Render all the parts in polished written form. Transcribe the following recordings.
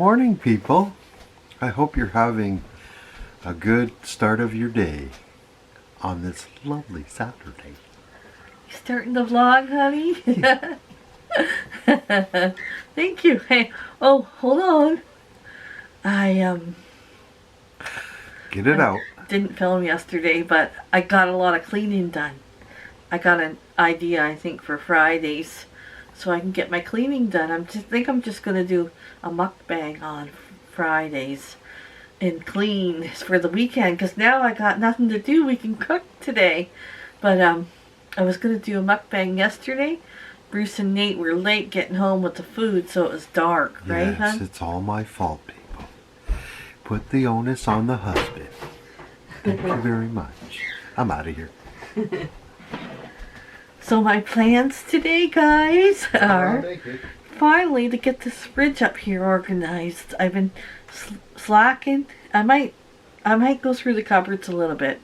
morning, people. I hope you're having a good start of your day on this lovely Saturday. You starting the vlog, honey? Yeah. Thank you. Hey, oh, hold on. Get it out. Didn't film yesterday, but I got a lot of cleaning done. I got an idea, I think, for Fridays, so I can get my cleaning done. I'm just gonna do a mukbang on Fridays and clean for the weekend, because now I got nothing to do. We can cook today, but I was gonna do a mukbang yesterday. Bruce and Nate were late getting home with the food, so it was dark, right, Yes, hon? it's all my fault, people. Put the onus on the husband. Thank you very much. I'm out of here. So my plans today, guys, are finally to get this fridge up here organized. I've been slacking. I might go through the cupboards a little bit.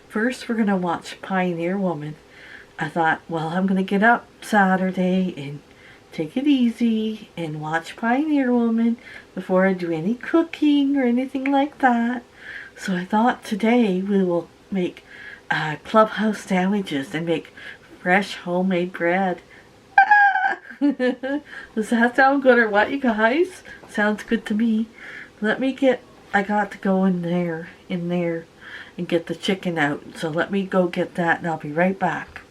First, we're gonna watch Pioneer Woman. I thought, well, I'm gonna get up Saturday and take it easy and watch Pioneer Woman before I do any cooking or anything like that. So I thought today we will make clubhouse sandwiches and make fresh homemade bread. Does that sound good or what, you guys? Sounds good to me. I got to go in there and get the chicken out. So let me go get that and I'll be right back.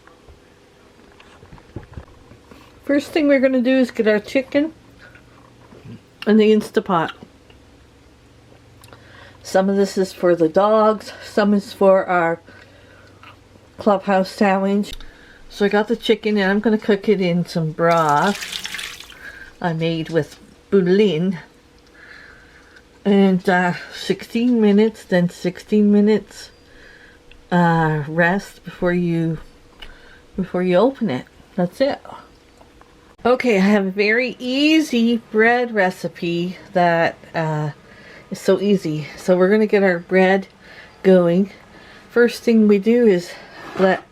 First thing we're going to do is get our chicken in the Instapot. Some of this is for the dogs, some is for our clubhouse sandwich. So I got the chicken and I'm going to cook it in some broth I made with bouillon. And 16 minutes, then 16 minutes rest before you open it. That's it. Okay, I have a very easy bread recipe that is so easy. So we're going to get our bread going. First thing we do is let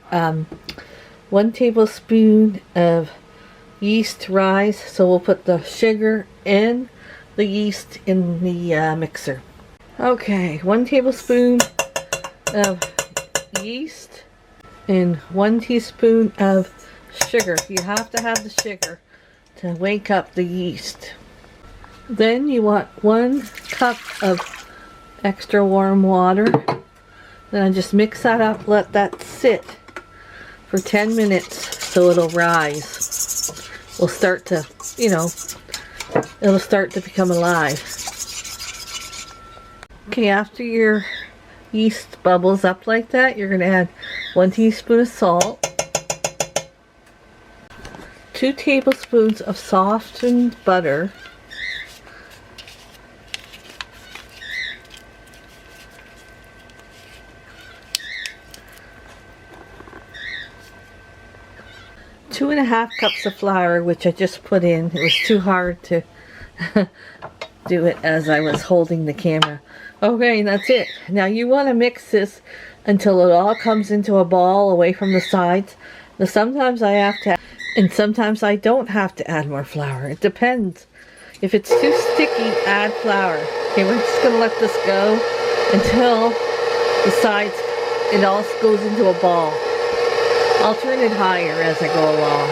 1 tablespoon of yeast rise. So we'll put the sugar and the yeast in the mixer. Okay, 1 tablespoon of yeast and 1 teaspoon of sugar. You have to have the sugar to wake up the yeast. Then you want 1 cup of extra warm water. Then I just mix that up, let that sit for 10 minutes so it'll rise. We'll start to, it'll start to become alive. Okay, after your yeast bubbles up like that, you're going to add 1 teaspoon of salt, 2 tablespoons of softened butter, two and a half cups of flour, which I just put in. It was too hard to do it as I was holding the camera. Okay, that's it. Now you want to mix this until it all comes into a ball away from the sides. Now sometimes I have to, and sometimes I don't have to add more flour. It depends. If it's too sticky, add flour. Okay, we're just going to let this go until the sides, it all goes into a ball. I'll turn it higher as I go along.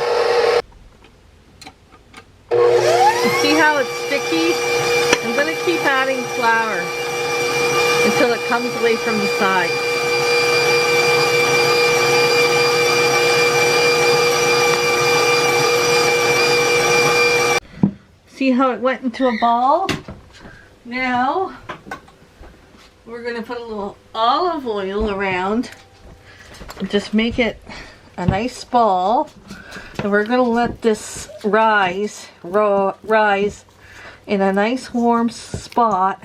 You see how it's sticky? I'm going to keep adding flour until it comes away from the side. See how it went into a ball? Now we're going to put a little olive oil around and just make it a nice ball, and we're going to let this rise in a nice warm spot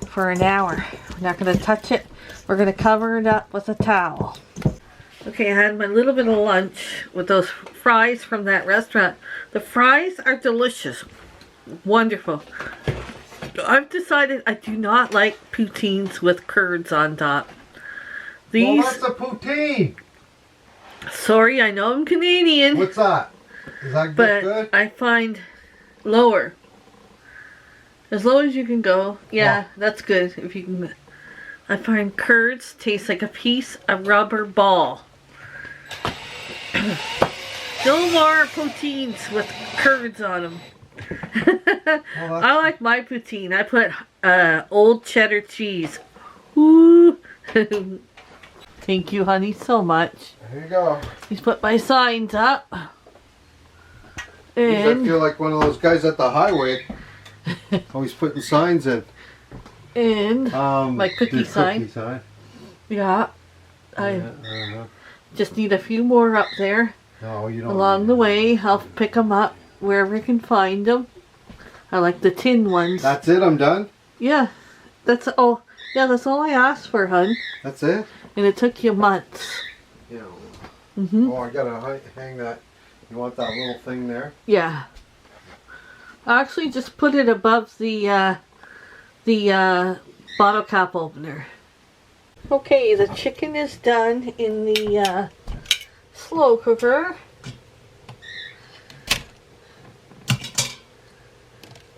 for an hour. We're not going to touch it. We're going to cover it up with a towel. Okay, I had my little bit of lunch with those fries from that restaurant. The fries are delicious. Wonderful. I've decided I do not like poutines with curds on top. Well, that's a poutine. Sorry, I know I'm Canadian. What's that? Is that good? I find lower. As low as you can go. Yeah, Oh. that's good. If you can. I find curds taste like a piece of rubber ball. No more poutines with curds on them. I like my poutine. I put old cheddar cheese. Ooh. Thank you, honey, so much. There you go. He's put my signs up. I And feel like one of those guys at the highway. Always putting signs in. My cookie the sign. Cookie sign. Yeah. I Yeah, just need a few more up there. No, you don't. Along the way, I'll pick them up wherever I can find them. I like the tin ones. That's it. I'm done. Yeah. That's all. Yeah, that's all I asked for, hun. That's it. And it took you months. Yeah. Mhm. Oh, I gotta hang that. You want that little thing there? Yeah. I actually just put it above the bottle cap opener. Okay, the chicken is done in the slow cooker.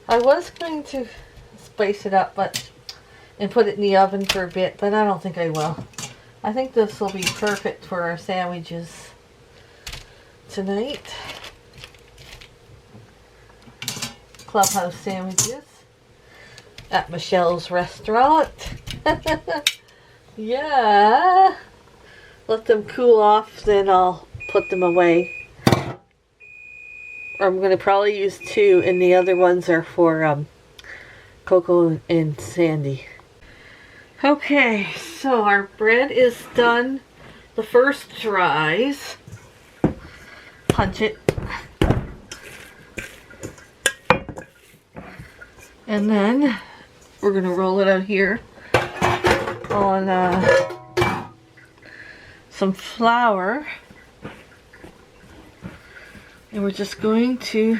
I was going to spice it up and put it in the oven for a bit, but I don't think I will. I think this will be perfect for our sandwiches tonight. Clubhouse sandwiches at Michelle's restaurant. Yeah. Let them cool off, then I'll put them away. I'm going to probably use 2, and the other ones are for Coco and Sandy. Okay, so our bread is done. The first rise. Punch it. And then we're going to roll it out here on some flour. And we're just going to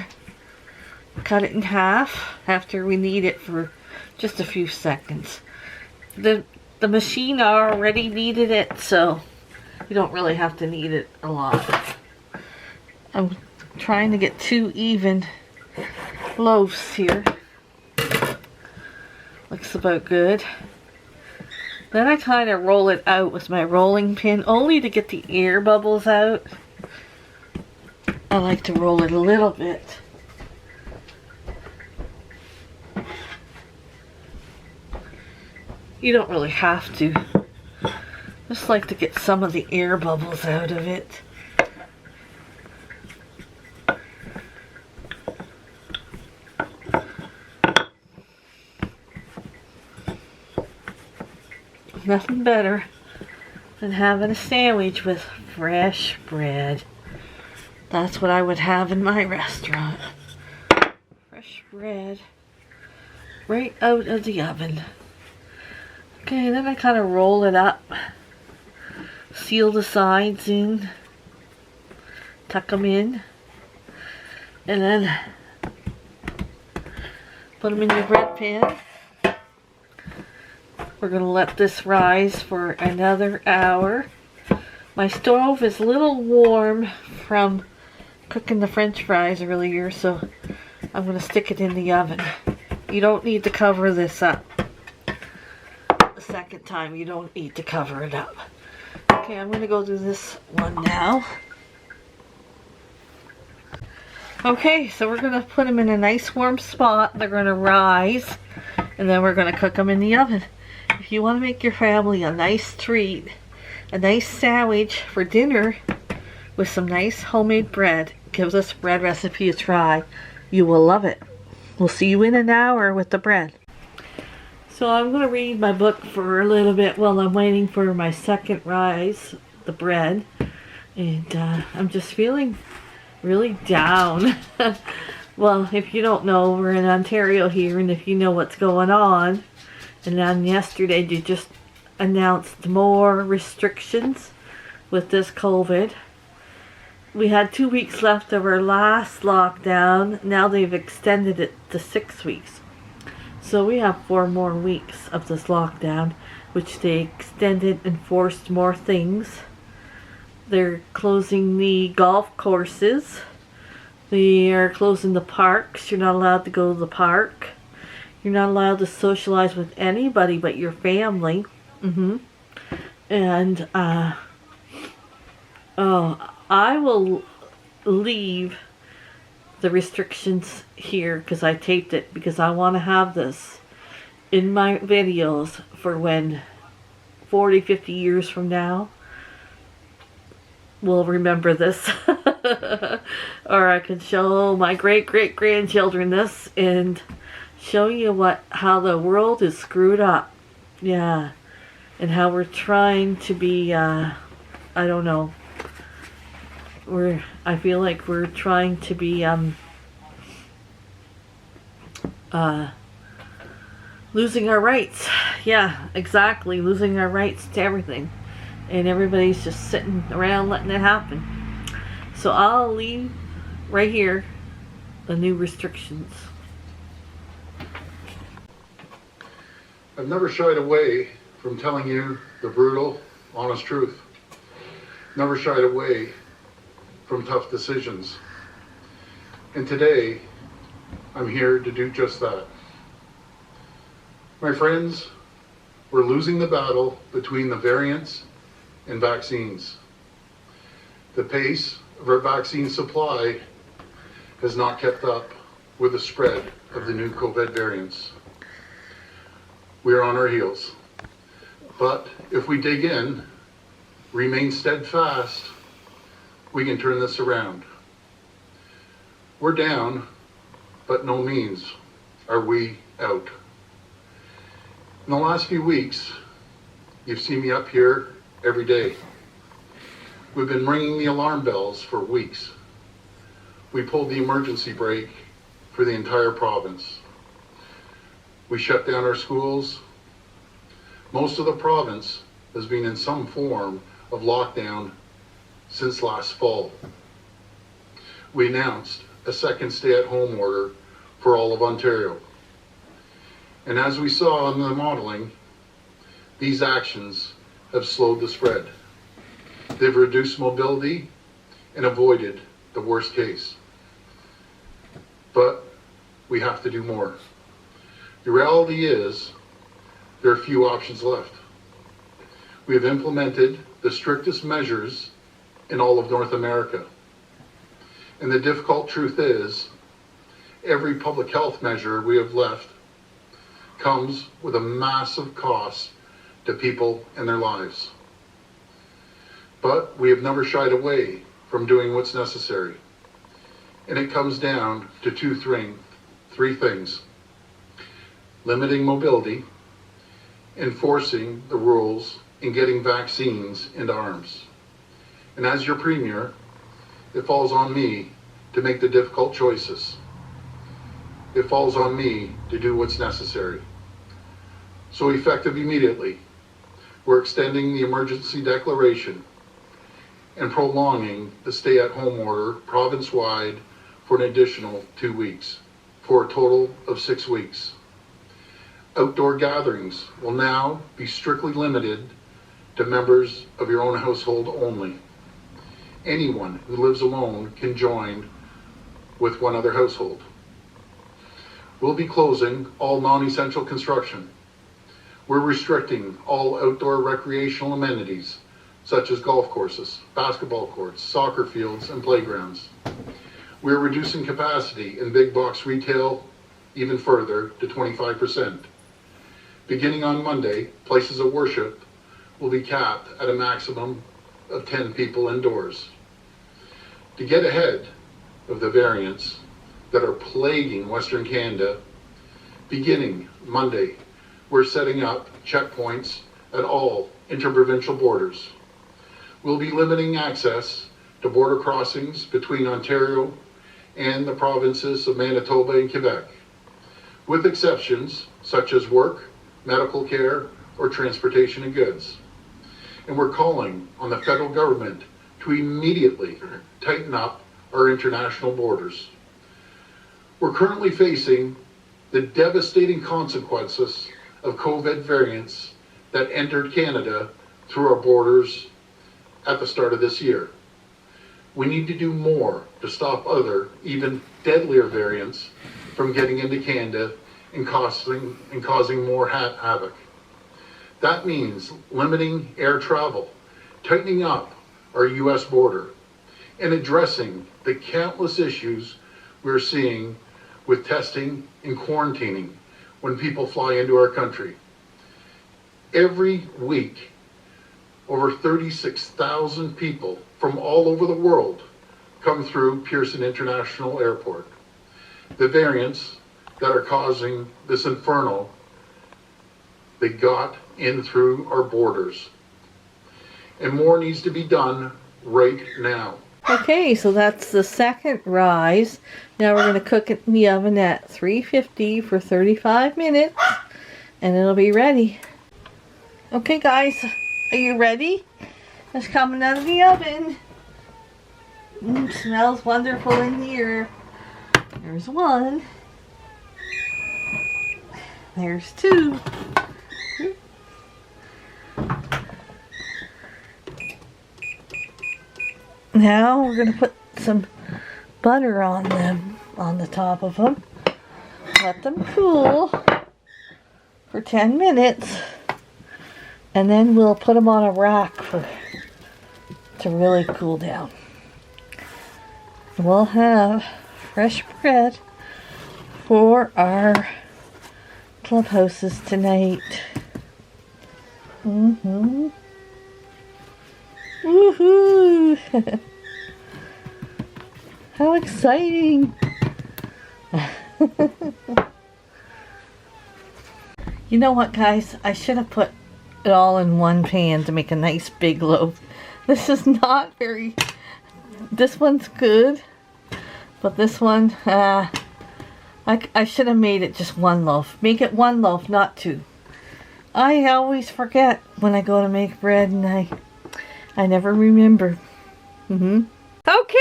cut it in half after we knead it for just a few seconds. The machine already kneaded it, so you don't really have to knead it a lot. I'm trying to get 2 even loaves here. Looks about good. Then I kind of roll it out with my rolling pin, only to get the air bubbles out. I like to roll it a little bit. You don't really have to. Just like to get some of the air bubbles out of it. Nothing better than having a sandwich with fresh bread. That's what I would have in my restaurant. Fresh bread right out of the oven. Okay, then I kind of roll it up. Seal the sides in. Tuck them in. And then put them in your bread pan. We're going to let this rise for another hour. My stove is a little warm from cooking the French fries earlier, so I'm going to stick it in the oven. You don't need to cover this up. The second time, you don't need to cover it up. Okay, I'm going to go do this one now. Okay, so we're going to put them in a nice warm spot. They're going to rise, and then we're going to cook them in the oven. If you want to make your family a nice treat, a nice sandwich for dinner with some nice homemade bread, give this bread recipe a try. You will love it. We'll see you in an hour with the bread. So I'm going to read my book for a little bit while I'm waiting for my second rise, the bread. And I'm just feeling really down. Well, if you don't know, we're in Ontario here, and if you know what's going on, and then yesterday they just announced more restrictions with this COVID. We had 2 weeks left of our last lockdown. Now they've extended it to 6 weeks. So we have 4 more weeks of this lockdown, which they extended and forced more things. They're closing the golf courses. They are closing the parks. You're not allowed to go to the park. You're not allowed to socialize with anybody but your family. And, oh, I will leave the restrictions here because I taped it because I want to have this in my videos for when 40, 50 years from now we'll remember this. Or I can show my great-great-grandchildren this and show you how the world is screwed up. Yeah. And how we're trying to be, I don't know. I feel like we're trying to be, losing our rights. Yeah, exactly. Losing our rights to everything. And everybody's just sitting around letting it happen. So I'll leave right here the new restrictions. I've never shied away from telling you the brutal, honest truth. Never shied away from tough decisions. And today, I'm here to do just that. My friends, we're losing the battle between the variants and vaccines. The pace of our vaccine supply has not kept up with the spread of the new COVID variants. We are on our heels. But if we dig in, remain steadfast, we can turn this around. We're down, but no means are we out. In the last few weeks, you've seen me up here every day. We've been ringing the alarm bells for weeks. We pulled the emergency brake for the entire province. We shut down our schools. Most of the province has been in some form of lockdown since last fall. We announced a second stay-at-home order for all of Ontario. And as we saw in the modeling, these actions have slowed the spread. They've reduced mobility and avoided the worst case. But we have to do more. The reality is, there are few options left. We have implemented the strictest measures in all of North America. And the difficult truth is, every public health measure we have left comes with a massive cost to people and their lives. But we have never shied away from doing what's necessary. And it comes down to three things. Limiting mobility, enforcing the rules, and getting vaccines into arms. And as your Premier, it falls on me to make the difficult choices. It falls on me to do what's necessary. So effective immediately, we're extending the emergency declaration and prolonging the stay-at-home order province-wide for an additional 2 weeks, for a total of 6 weeks. Outdoor gatherings will now be strictly limited to members of your own household only. Anyone who lives alone can join with one other household. We'll be closing all non-essential construction. We're restricting all outdoor recreational amenities, such as golf courses, basketball courts, soccer fields, and playgrounds. We're reducing capacity in big box retail even further to 25%. Beginning on Monday, places of worship will be capped at a maximum of 10 people indoors. To get ahead of the variants that are plaguing Western Canada, beginning Monday, we're setting up checkpoints at all interprovincial borders. We'll be limiting access to border crossings between Ontario and the provinces of Manitoba and Quebec, with exceptions such as work, medical care, or transportation of goods. And we're calling on the federal government to immediately tighten up our international borders. We're currently facing the devastating consequences of COVID variants that entered Canada through our borders at the start of this year. We need to do more to stop other, even deadlier variants from getting into Canada and causing more havoc. That means limiting air travel, tightening up our U.S. border, and addressing the countless issues we're seeing with testing and quarantining when people fly into our country. Every week, over 36,000 people from all over the world come through Pearson International Airport. The variants that are causing this inferno, they got in through our borders. And more needs to be done right now. Okay, so that's the second rise. Now we're going to cook it in the oven at 350 for 35 minutes. And it'll be ready. Okay guys, are you ready? It's coming out of the oven. Smells wonderful in here. There's one. There's two. Now we're going to put some butter on them, on the top of them. Let them cool for 10 minutes. And then we'll put them on a rack to really cool down. We'll have fresh bread for our clubhouses tonight. Woohoo! How exciting! You know what, guys? I should have put it all in one pan to make a nice big loaf. This is not very... This one's good, but this one, I should have made it just one loaf. Make it one loaf, not two. I always forget when I go to make bread, and I never remember. Okay,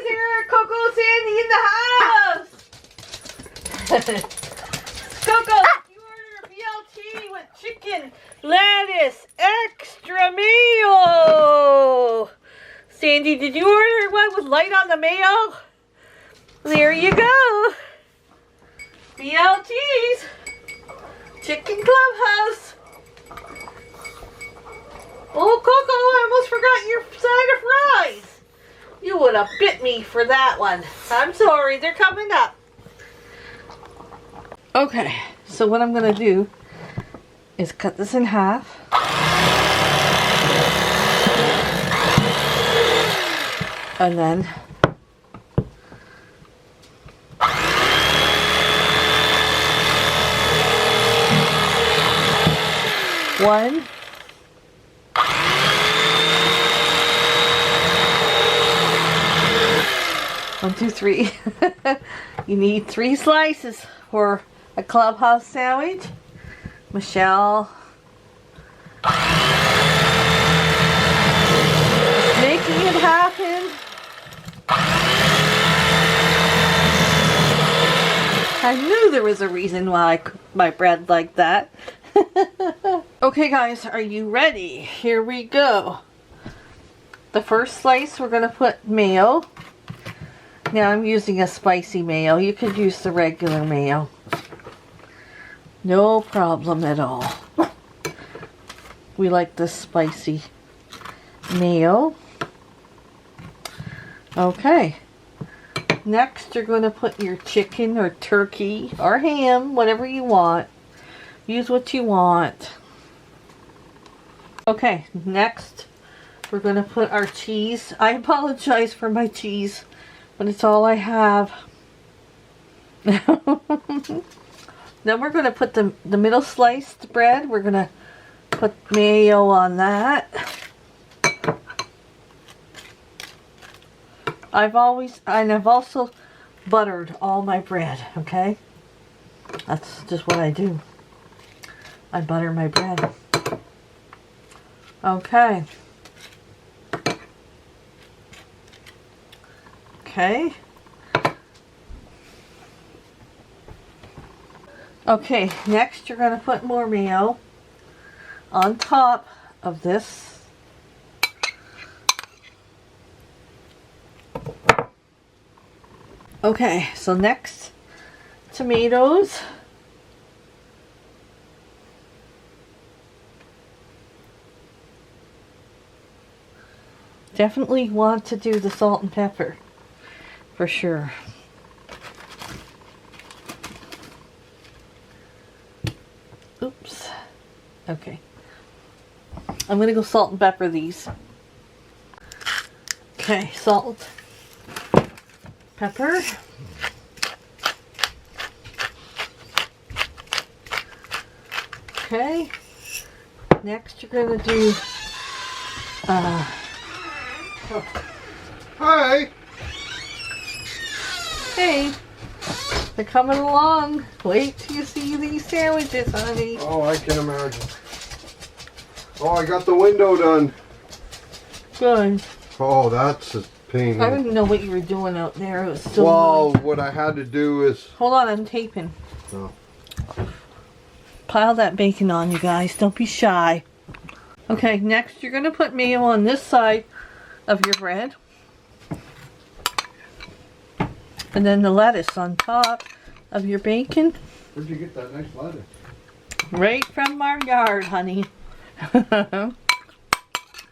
there are Coco Sandy in the house. Coco, you order a BLT with chicken, lettuce, extra mayo. Sandy, did you order one with light on the mayo? There you go. BLTs. Chicken Clubhouse. Oh, Coco, I almost forgot your side of fries. You would have bit me for that one. I'm sorry, they're coming up. Okay, so what I'm going to do is cut this in half. And then one, one, two, three. You need 3 slices for a clubhouse sandwich. Michelle making it happen. I knew there was a reason why I cooked my bread like that. Okay guys, are you ready? Here we go. The first slice we're going to put mayo. Now I'm using a spicy mayo. You could use the regular mayo. No problem at all. We like the spicy mayo. Okay. Next you're going to put your chicken or turkey or ham, whatever you want. Use what you want. Okay, next we're going to put our cheese. I apologize for my cheese, but it's all I have. Then we're going to put the middle sliced bread. We're going to put mayo on that. I've also buttered all my bread, okay? That's just what I do. I butter my bread. Okay. Okay. Okay, next you're going to put more mayo on top of this. Okay, so next, tomatoes. Definitely want to do the salt and pepper. For sure. Oops. Okay. I'm gonna go salt and pepper these. Okay, salt, pepper. Okay. Next you're gonna do Hi. hey, they're coming along. Wait till you see these sandwiches, honey. Oh, I can imagine. Oh, I got the window done. Good. Oh, that's a pain. I didn't know what you were doing out there. It was so Well, noisy. what I had to do is... Hold on, I'm taping. Oh. Pile that bacon on, you guys. Don't be shy. Okay, next you're going to put mayo on this side of your bread. And then the lettuce on top of your bacon. Where'd you get that nice lettuce? Right from our yard, honey.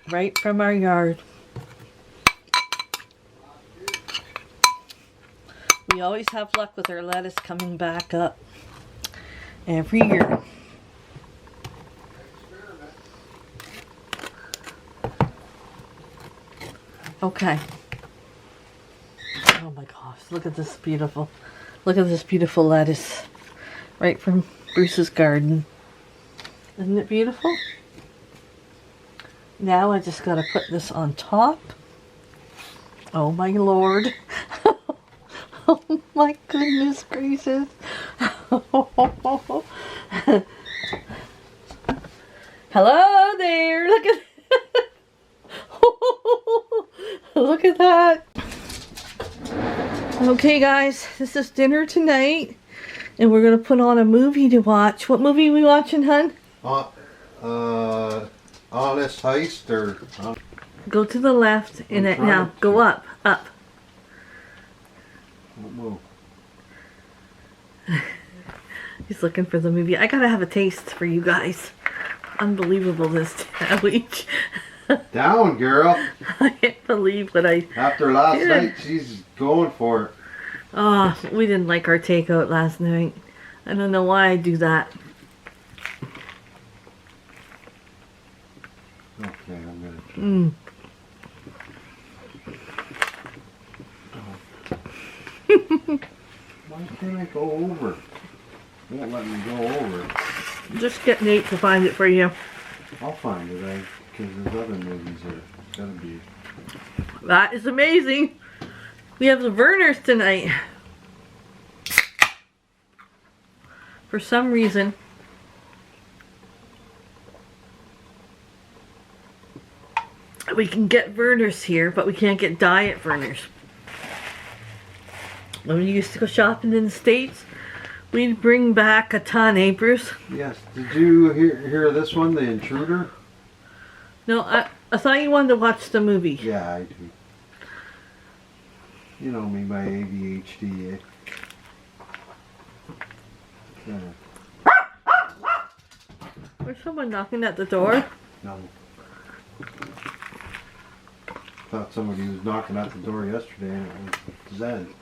Right from our yard. We always have luck with our lettuce coming back up every year. Okay. Oh my gosh, look at this beautiful lettuce. Right from Bruce's garden. Isn't it beautiful? Now I just gotta put this on top. Oh my lord. Oh my goodness gracious. Hello there. Look at look at that. Okay guys, this is dinner tonight. And we're gonna put on a movie to watch. What movie are we watching, hun? Honest Heist or... Go to the left and it now. Go up. Up. Move. He's looking for the movie. I gotta have a taste for you guys. Unbelievable this sandwich. Down, girl. I can't believe what I... After last night, she's going for it. Oh, we didn't like our takeout last night. I don't know why I do that. Okay, I'm gonna... Why can't I go over? Won't let me go over. Just get Nate to find it for you. I'll find it, because there's other movies that gotta be... That is amazing. We have the Werners tonight. For some reason. We can get Werners here, but we can't get diet Werners. When we used to go shopping in the States, we'd bring back a ton, eh, Bruce? Yes. Did you hear this one, The Intruder? No, I thought you wanted to watch the movie. Yeah, I do. You know me, my ADHD, eh? Yeah. There's someone knocking at the door. No. Thought somebody was knocking at the door yesterday and it was Zen.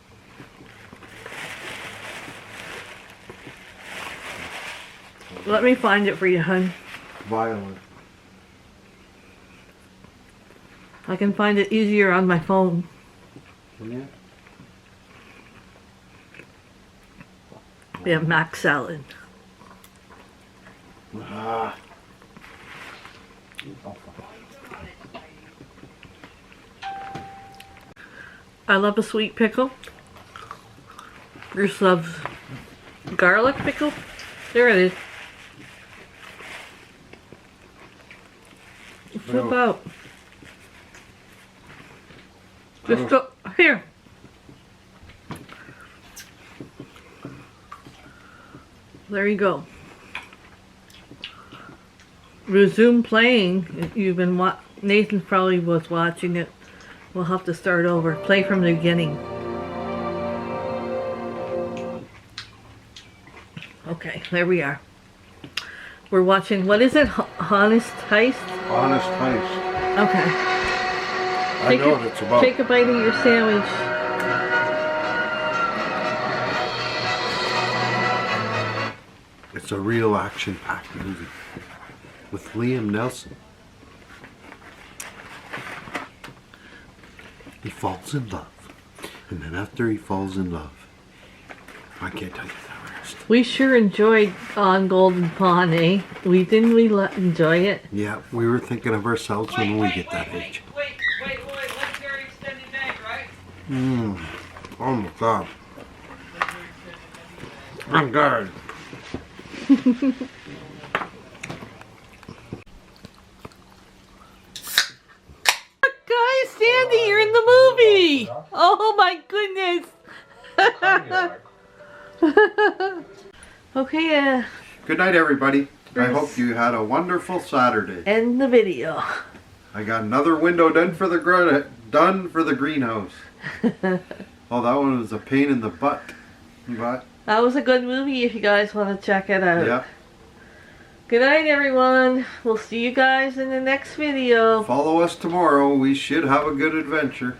Let me find it for you, hun. Violent. I can find it easier on my phone. Can you? We have mac salad. Ah. Oh, I love a sweet pickle. Bruce loves garlic pickle. There it is. Flip Oh. out. Just go here. There you go. Resume playing. You've been Nathan probably was watching it. We'll have to start over. Play from the beginning. Okay, there we are. We're watching, what is it? Honest Heist? Honest Heist. Okay. I know what it's about. Take a bite of your sandwich. It's a real action-packed movie with Liam Neeson. He falls in love, and then after he falls in love, I can't tell you the rest. We sure enjoyed On Golden Pond, eh? Didn't we enjoy it? Yeah, we were thinking of ourselves when we get that age. Wait, let's hear extended bag, right? Oh my God. I'm good. Guys, Sandy, you're in the movie! Oh my goodness! Okay, Good night, everybody. I hope you had a wonderful Saturday. end the video. I got another window done for the greenhouse. Oh, that one was a pain in the butt. But That was a good movie if you guys want to check it out. yeah, Good night, everyone. We'll see you guys in the next video. follow us tomorrow. We should have a good adventure.